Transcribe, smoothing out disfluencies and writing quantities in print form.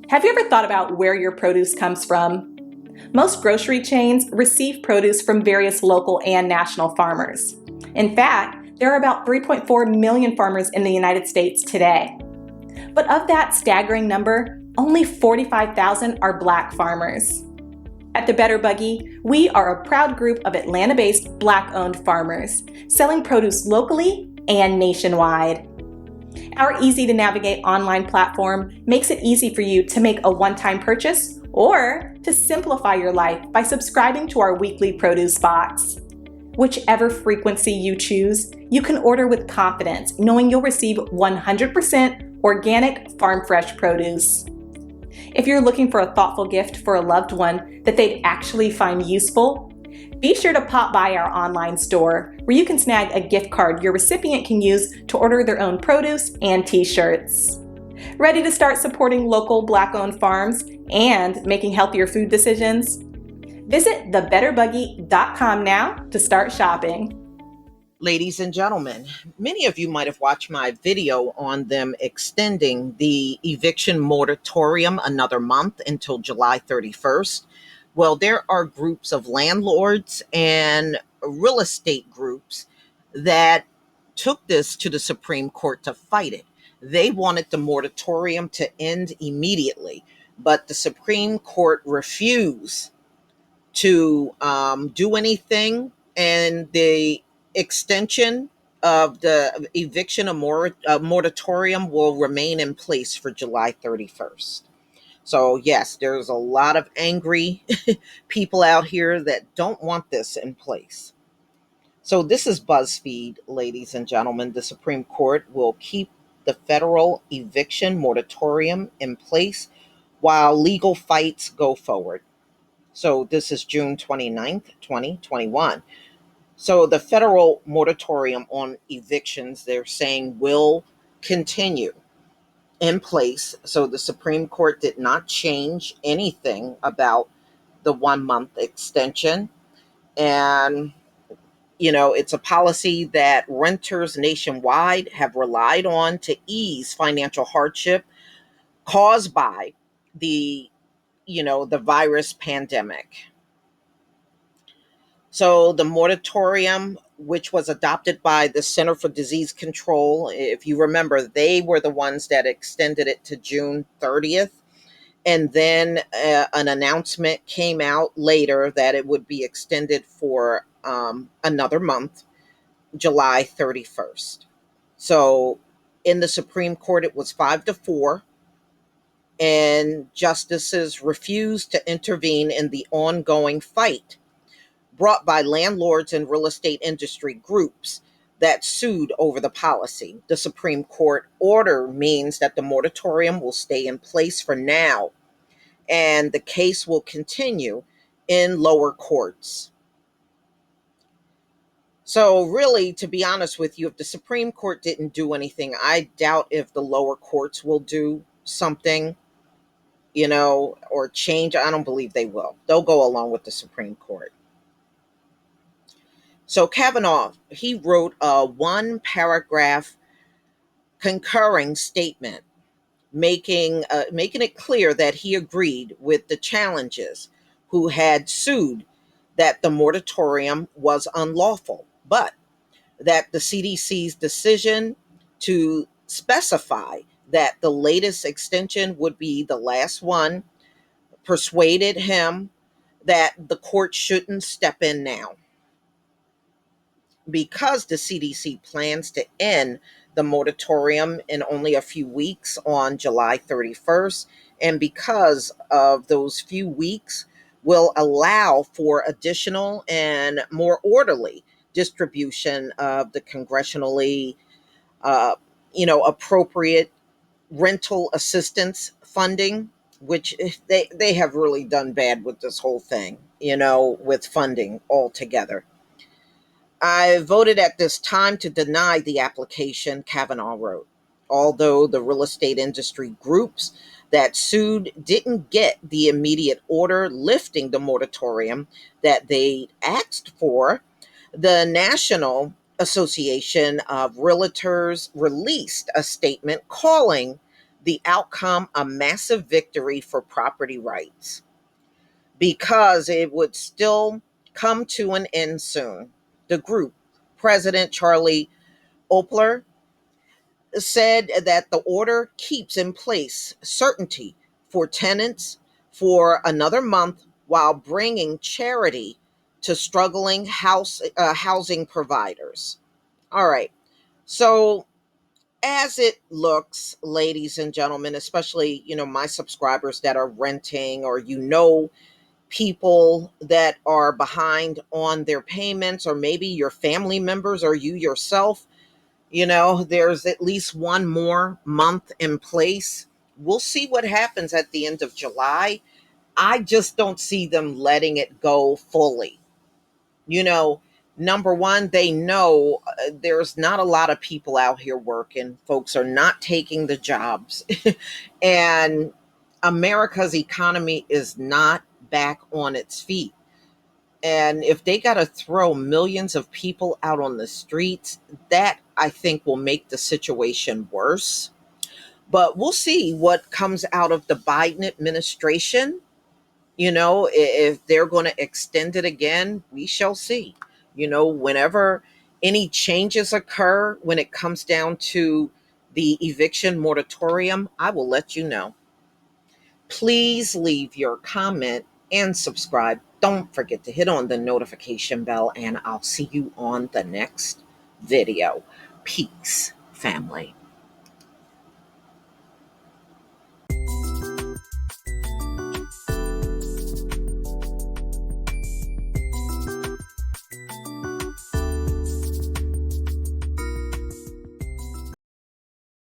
Have you ever thought about where your produce comes from? Most grocery chains receive produce from various local and national farmers. In fact, there are about 3.4 million farmers in the United States today. But of that staggering number, only 45,000 are Black farmers. At the Better Buggy, we are a proud group of Atlanta-based Black-owned farmers, selling produce locally and nationwide. Our easy-to-navigate online platform makes it easy for you to make a one-time purchase or to simplify your life by subscribing to our weekly produce box. Whichever frequency you choose, you can order with confidence, knowing you'll receive 100% organic farm-fresh produce. If you're looking for a thoughtful gift for a loved one that they'd actually find useful, be sure to pop by our online store where you can snag a gift card your recipient can use to order their own produce and t-shirts. Ready to start supporting local Black-owned farms and making healthier food decisions? Visit thebetterbuggy.com now to start shopping. Ladies and gentlemen, many of you might have watched my video on them extending the eviction moratorium another month until July 31st. Well, there are groups of landlords and real estate groups that took this to the Supreme Court to fight it. They wanted the moratorium to end immediately, but the Supreme Court refused to do anything, and the extension of the eviction moratorium will remain in place for July 31st. So yes, there's a lot of angry people out here that don't want this in place. So this is BuzzFeed, ladies and gentlemen. The Supreme Court will keep the federal eviction moratorium in place while legal fights go forward. So this is June 29th, 2021. So the federal moratorium on evictions, they're saying, will continue in place. So the Supreme Court did not change anything about the 1 month extension. And, it's a policy that renters nationwide have relied on to ease financial hardship caused by the virus pandemic. So the moratorium, which was adopted by the Center for Disease Control, if you remember, they were the ones that extended it to June 30th. And then an announcement came out later that it would be extended for another month, July 31st. So in the Supreme Court, it was 5-4. And justices refused to intervene in the ongoing fight brought by landlords and real estate industry groups that sued over the policy. The Supreme Court order means that the moratorium will stay in place for now, and the case will continue in lower courts. So really, to be honest with you, if the Supreme Court didn't do anything, I doubt if the lower courts will do something, or change. I don't believe they will. They'll go along with the Supreme Court. So Kavanaugh, he wrote a 1-paragraph concurring statement making it clear that he agreed with the challenges who had sued that the moratorium was unlawful, but that the CDC's decision to specify that the latest extension would be the last one persuaded him that the court shouldn't step in now. Because the CDC plans to end the moratorium in only a few weeks on July 31st, and because of those few weeks will allow for additional and more orderly distribution of the congressionally, appropriate rental assistance funding, which they have really done bad with this whole thing, with funding altogether. I voted at this time to deny the application, Kavanaugh wrote. Although the real estate industry groups that sued didn't get the immediate order lifting the moratorium that they asked for, the National Association of Realtors released a statement calling the outcome a massive victory for property rights because it would still come to an end soon. The group, President Charlie Opler, said that the order keeps in place certainty for tenants for another month while bringing charity to struggling housing providers. All right. So as it looks, ladies and gentlemen, especially, my subscribers that are renting, or, people that are behind on their payments, or maybe your family members or you yourself, there's at least one more month in place. We'll see what happens at the end of July. I just don't see them letting it go fully. You know, Number one, they know there's not a lot of people out here working. Folks are not taking the jobs. And America's economy is not back on its feet. And if they got to throw millions of people out on the streets, that I think will make the situation worse. But we'll see what comes out of the Biden administration. If they're going to extend it again, we shall see. Whenever any changes occur when it comes down to the eviction moratorium, I will let you know. Please leave your comment and subscribe. Don't forget to hit on the notification bell, and I'll see you on the next video. Peace, family.